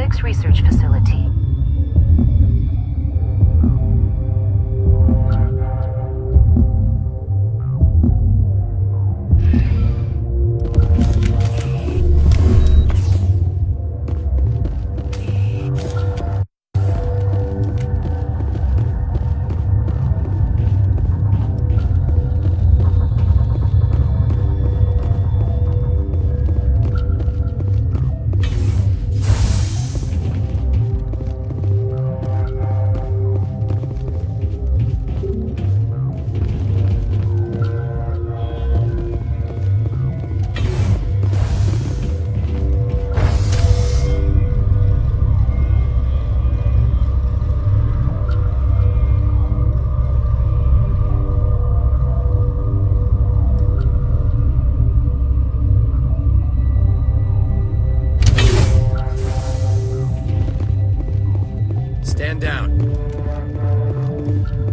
Helix Research Facility. Stand down.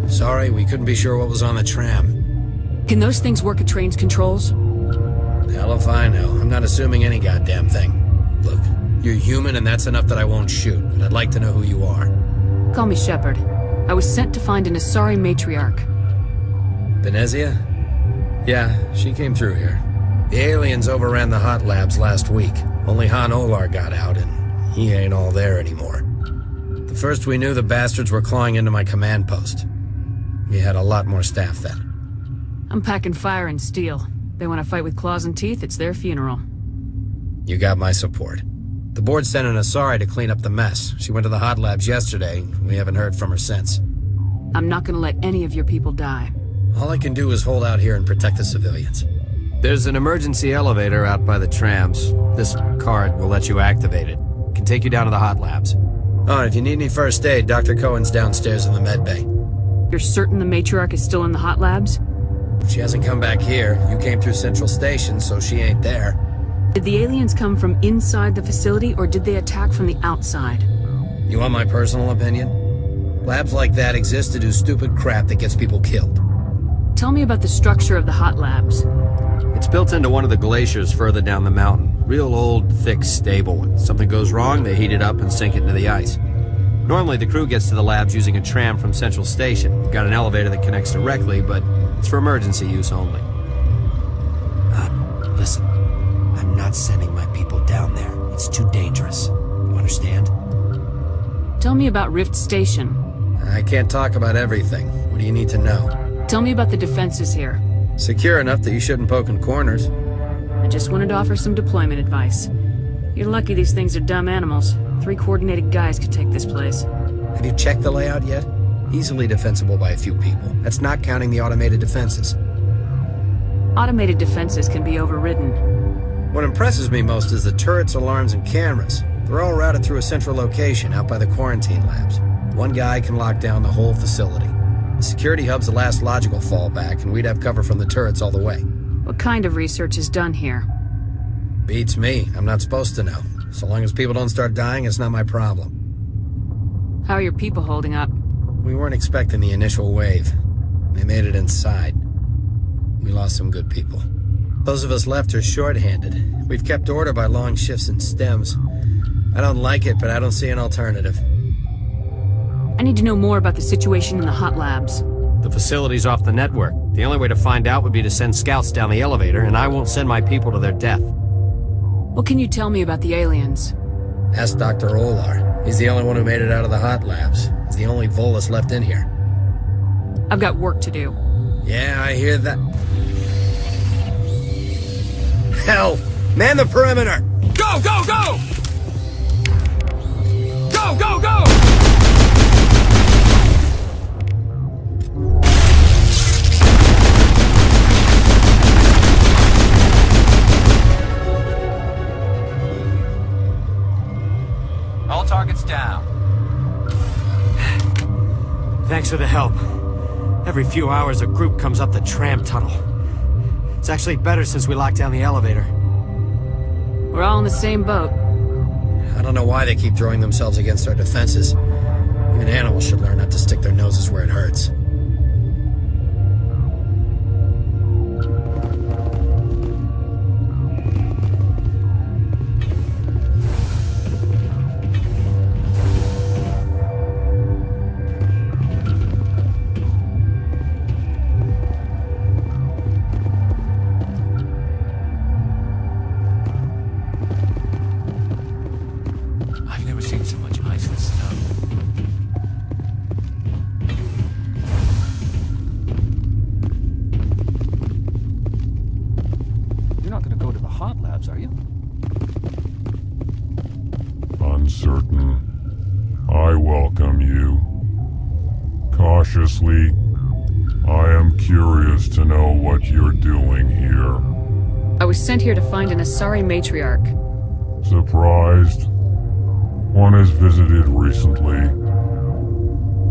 Sorry, we couldn't be sure what was on the tram. Can those things work at train's controls? Hell if I know. I'm not assuming any goddamn thing. Look, you're human and that's enough that I won't shoot, but I'd like to know who you are. Call me Shepard. I was sent to find an Asari matriarch. Venezia? Yeah, she came through here. The aliens overran the hot labs last week. Only Han Olar got out, and he ain't all there anymore. The first we knew, the bastards were clawing into my command post. We had a lot more staff then. I'm packing fire and steel. They want to fight with claws and teeth, it's their funeral. You got my support. The board sent an Asari to clean up the mess. She went to the hot labs yesterday. We haven't heard from her since. I'm not gonna let any of your people die. All I can do is hold out here and protect the civilians. There's an emergency elevator out by the trams. This card will let you activate it. Can take you down to the hot labs. Oh, and if you need any first aid, Dr. Cohen's downstairs in the med bay. You're certain the matriarch is still in the hot labs? She hasn't come back here. You came through Central Station, so she ain't there. Did the aliens come from inside the facility, or did they attack from the outside? You want my personal opinion? Labs like that exist to do stupid crap that gets people killed. Tell me about the structure of the hot labs. It's built into one of the glaciers further down the mountain. Real old, thick, stable. When something goes wrong, they heat it up and sink it into the ice. Normally, the crew gets to the labs using a tram from Central Station. We've got an elevator that connects directly, but it's for emergency use only. Listen. I'm not sending my people down there. It's too dangerous. You understand? Tell me about Rift Station. I can't talk about everything. What do you need to know? Tell me about the defenses here. Secure enough that you shouldn't poke in corners. I just wanted to offer some deployment advice. You're lucky these things are dumb animals. 3 coordinated guys could take this place. Have you checked the layout yet? Easily defensible by a few people. That's not counting the automated defenses. Automated defenses can be overridden. What impresses me most is the turrets, alarms, and cameras. They're all routed through a central location out by the quarantine labs. One guy can lock down the whole facility. The security hub's the last logical fallback, and we'd have cover from the turrets all the way. What kind of research is done here? Beats me. I'm not supposed to know. So long as people don't start dying, it's not my problem. How are your people holding up? We weren't expecting the initial wave. They made it inside. We lost some good people. Those of us left are short-handed. We've kept order by long shifts and stems. I don't like it, but I don't see an alternative. I need to know more about the situation in the hot labs. The facility's off the network. The only way to find out would be to send scouts down the elevator, and I won't send my people to their death. What can you tell me about the aliens? Ask Dr. Olar. He's the only one who made it out of the hot labs. He's the only Volus left in here. I've got work to do. Yeah, I hear that. Hell! Man the perimeter! Go, go, go! Go, go, go! All targets down. Thanks for the help. Every few hours a group comes up the tram tunnel. It's actually better since we locked down the elevator. We're all in the same boat. I don't know why they keep throwing themselves against our defenses. Even animals should learn not to stick their noses where it hurts. hot labs, are you? Uncertain. I welcome you. Cautiously, I am curious to know what you're doing here. I was sent here to find an Asari matriarch. Surprised? One has visited recently.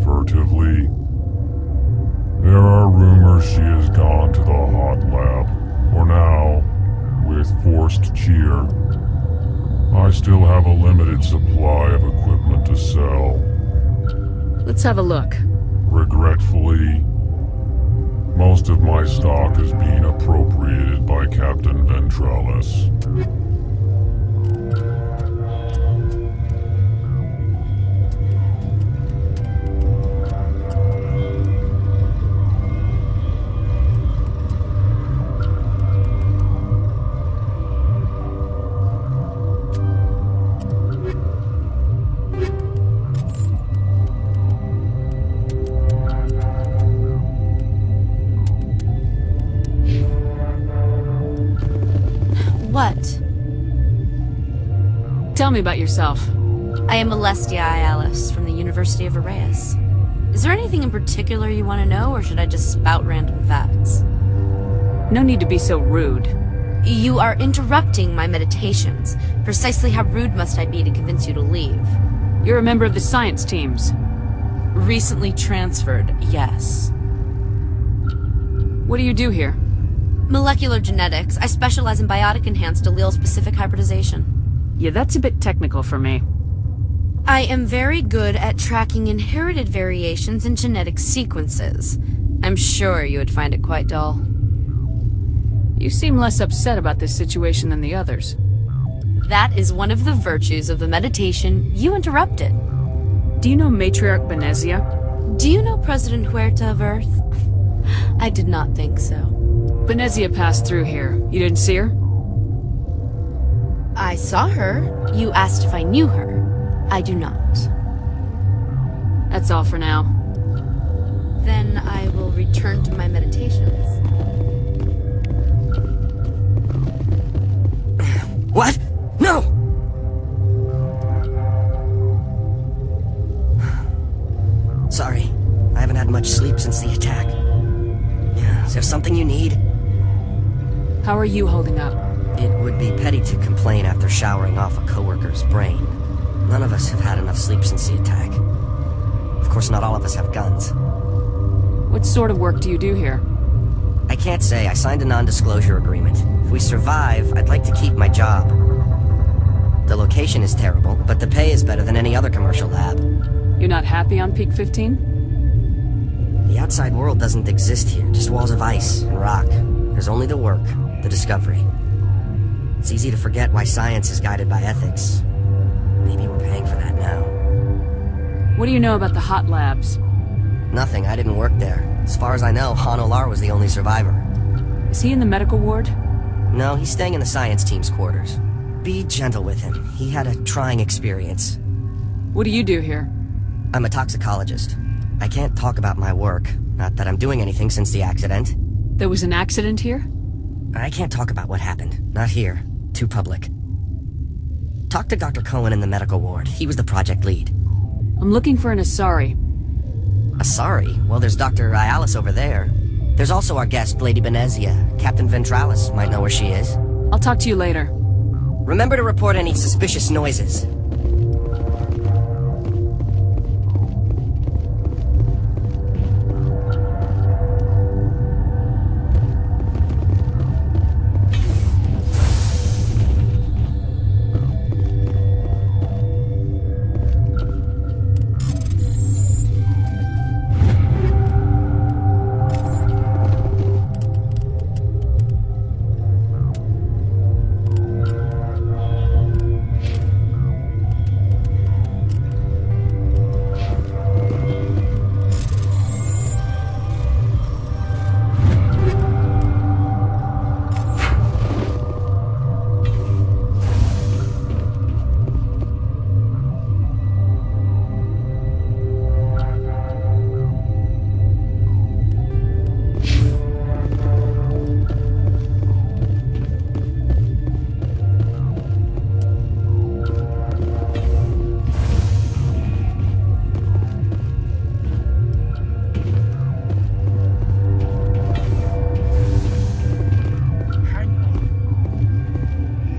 Furtively. There are rumors she has gone to the hot lab. For now, with forced cheer, I still have a limited supply of equipment to sell. Let's have a look. Regretfully, most of my stock is being appropriated by Captain Ventralis. What? Tell me about yourself. I am Alestia Alice from the University of Arrayas. Is there anything in particular you want to know, or should I just spout random facts? No need to be so rude. You are interrupting my meditations. Precisely how rude must I be to convince you to leave? You're a member of the science teams. Recently transferred, yes. What do you do here? Molecular genetics. I specialize in biotic-enhanced allele-specific hybridization. Yeah, that's a bit technical for me. I am very good at tracking inherited variations in genetic sequences. I'm sure you would find it quite dull. You seem less upset about this situation than the others. That is one of the virtues of the meditation you interrupted. Do you know Matriarch Benezia? Do you know President Huerta of Earth? I did not think so. Benezia passed through here. You didn't see her? I saw her. You asked if I knew her. I do not. That's all for now. Then I will return to my meditations. What? No! Sorry, I haven't had much sleep since the attack. Is there something you need? How are you holding up? It would be petty to complain after showering off a coworker's brain. None of us have had enough sleep since the attack. Of course, not all of us have guns. What sort of work do you do here? I can't say. I signed a non-disclosure agreement. If we survive, I'd like to keep my job. The location is terrible, but the pay is better than any other commercial lab. You're not happy on Peak 15? The outside world doesn't exist here, just walls of ice and rock. There's only the work, the discovery. It's easy to forget why science is guided by ethics. Maybe we're paying for that now. What do you know about the hot labs? Nothing, I didn't work there. As far as I know, Han Olar was the only survivor. Is he in the medical ward? No, he's staying in the science team's quarters. Be gentle with him. He had a trying experience. What do you do here? I'm a toxicologist. I can't talk about my work. Not that I'm doing anything since the accident. There was an accident here? I can't talk about what happened. Not here. Too public. Talk to Dr. Cohen in the medical ward. He was the project lead. I'm looking for an Asari. Asari? Well, there's Dr. Ayalis over there. There's also our guest, Lady Benezia. Captain Ventralis might know where she is. I'll talk to you later. Remember to report any suspicious noises.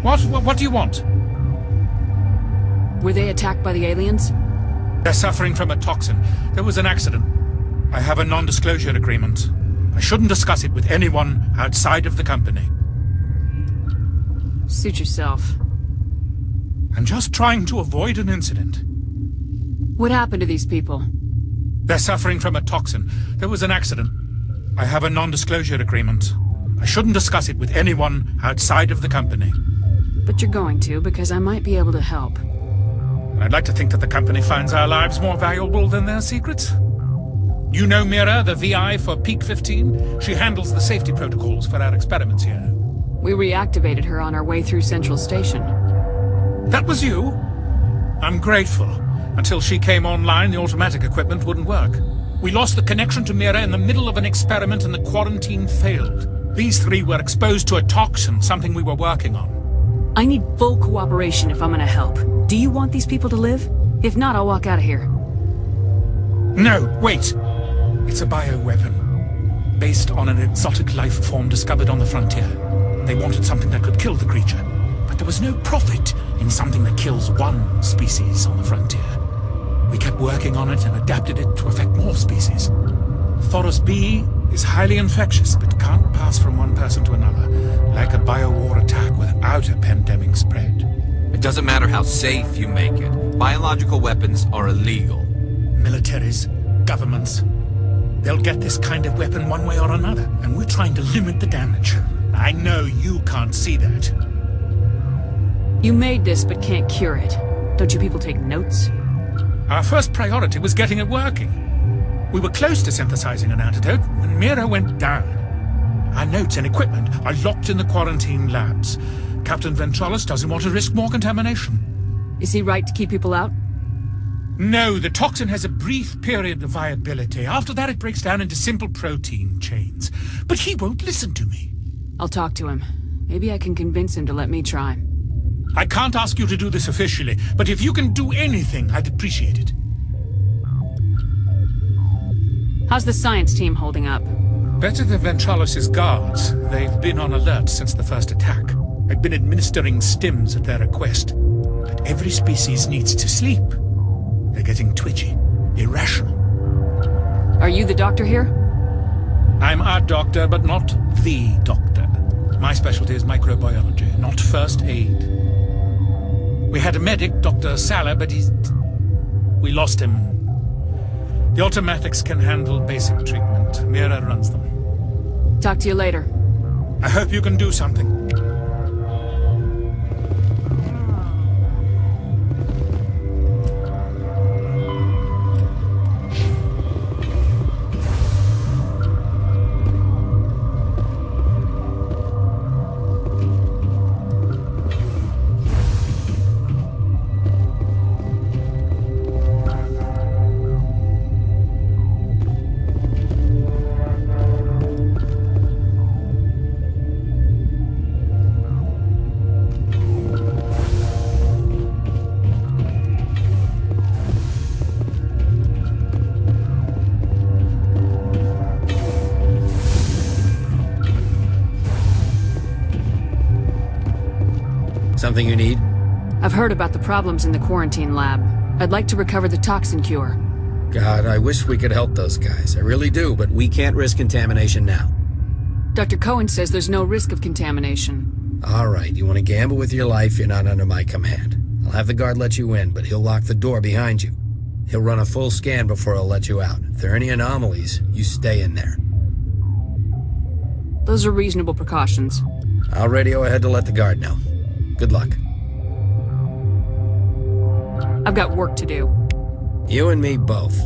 What do you want? Were they attacked by the aliens? They're suffering from a toxin. There was an accident. I have a non-disclosure agreement. I shouldn't discuss it with anyone outside of the company. Suit yourself. I'm just trying to avoid an incident. What happened to these people? They're suffering from a toxin. There was an accident. I have a non-disclosure agreement. I shouldn't discuss it with anyone outside of the company. But you're going to, because I might be able to help. And I'd like to think that the company finds our lives more valuable than their secrets. You know Mira, the VI for Peak 15? She handles the safety protocols for our experiments here. We reactivated her on our way through Central Station. That was you? I'm grateful. Until she came online, the automatic equipment wouldn't work. We lost the connection to Mira in the middle of an experiment and the quarantine failed. These three were exposed to a toxin, something we were working on. I need full cooperation if I'm gonna help. Do you want these people to live? If not, I'll walk out of here. No, wait. It's a bioweapon. Based on an exotic life form discovered on the frontier. They wanted something that could kill the creature. But there was no profit in something that kills one species on the frontier. We kept working on it and adapted it to affect more species. Thoros B is highly infectious, but can't pass from one person to another, like a biowar attack without a pandemic spread. It doesn't matter how safe you make it. Biological weapons are illegal. Militaries, governments, they'll get this kind of weapon one way or another, and we're trying to limit the damage. I know you can't see that. You made this, but can't cure it. Don't you people take notes? Our first priority was getting it working. We were close to synthesizing an antidote when Mira went down. Our notes and equipment are locked in the quarantine labs. Captain Ventralis doesn't want to risk more contamination. Is he right to keep people out? No, the toxin has a brief period of viability. After that, it breaks down into simple protein chains. But he won't listen to me. I'll talk to him. Maybe I can convince him to let me try. I can't ask you to do this officially, but if you can do anything, I'd appreciate it. How's the science team holding up? Better than Ventralis' guards. They've been on alert since the first attack. I've been administering stims at their request. But every species needs to sleep. They're getting twitchy, irrational. Are you the doctor here? I'm a doctor, but not the doctor. My specialty is microbiology, not first aid. We had a medic, Dr. Salah, but we lost him. The automatics can handle basic treatment. Mira runs them. Talk to you later. I hope you can do something. Something you need? I've heard about the problems in the quarantine lab. I'd like to recover the toxin cure. God, I wish we could help those guys. I really do, but we can't risk contamination now. Dr. Cohen says there's no risk of contamination. All right, you want to gamble with your life, you're not under my command. I'll have the guard let you in, but he'll lock the door behind you. He'll run a full scan before he'll let you out. If there are any anomalies, you stay in there. Those are reasonable precautions. I'll radio ahead to let the guard know. Good luck. I've got work to do. You and me both.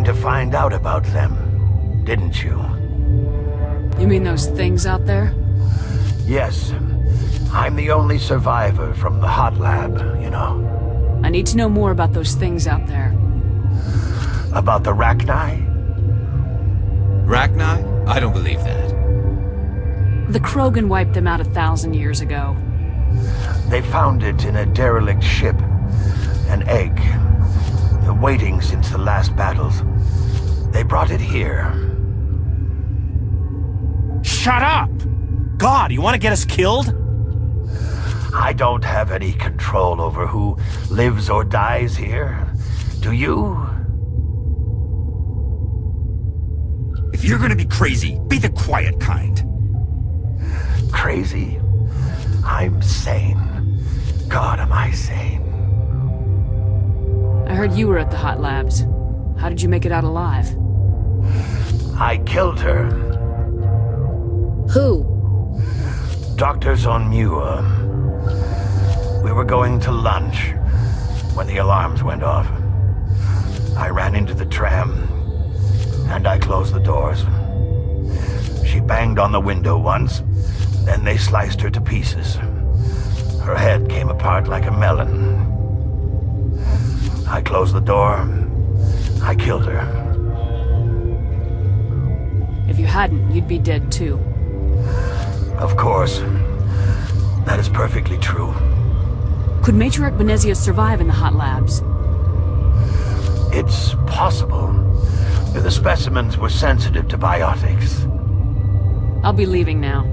came to find out about them, didn't you? You mean those things out there? Yes. I'm the only survivor from the hot lab, you know. I need to know more about those things out there. About the Rachni? Rachni? I don't believe that. The Krogan wiped them out 1,000 years ago. They found it in a derelict ship. An egg. Waiting since the last battles. They brought it here. Shut up! God, you want to get us killed? I don't have any control over who lives or dies here. Do you? If you're gonna be crazy, be the quiet kind. Crazy? I'm sane. God, am I sane? I heard you were at the hot labs. How did you make it out alive? I killed her. Who? Doctors on Muir. We were going to lunch when the alarms went off. I ran into the tram, and I closed the doors. She banged on the window once, then they sliced her to pieces. Her head came apart like a melon. I closed the door. I killed her. If you hadn't, you'd be dead too. Of course. That is perfectly true. Could Matriarch Benezia survive in the hot labs? It's possible. The specimens were sensitive to biotics. I'll be leaving now.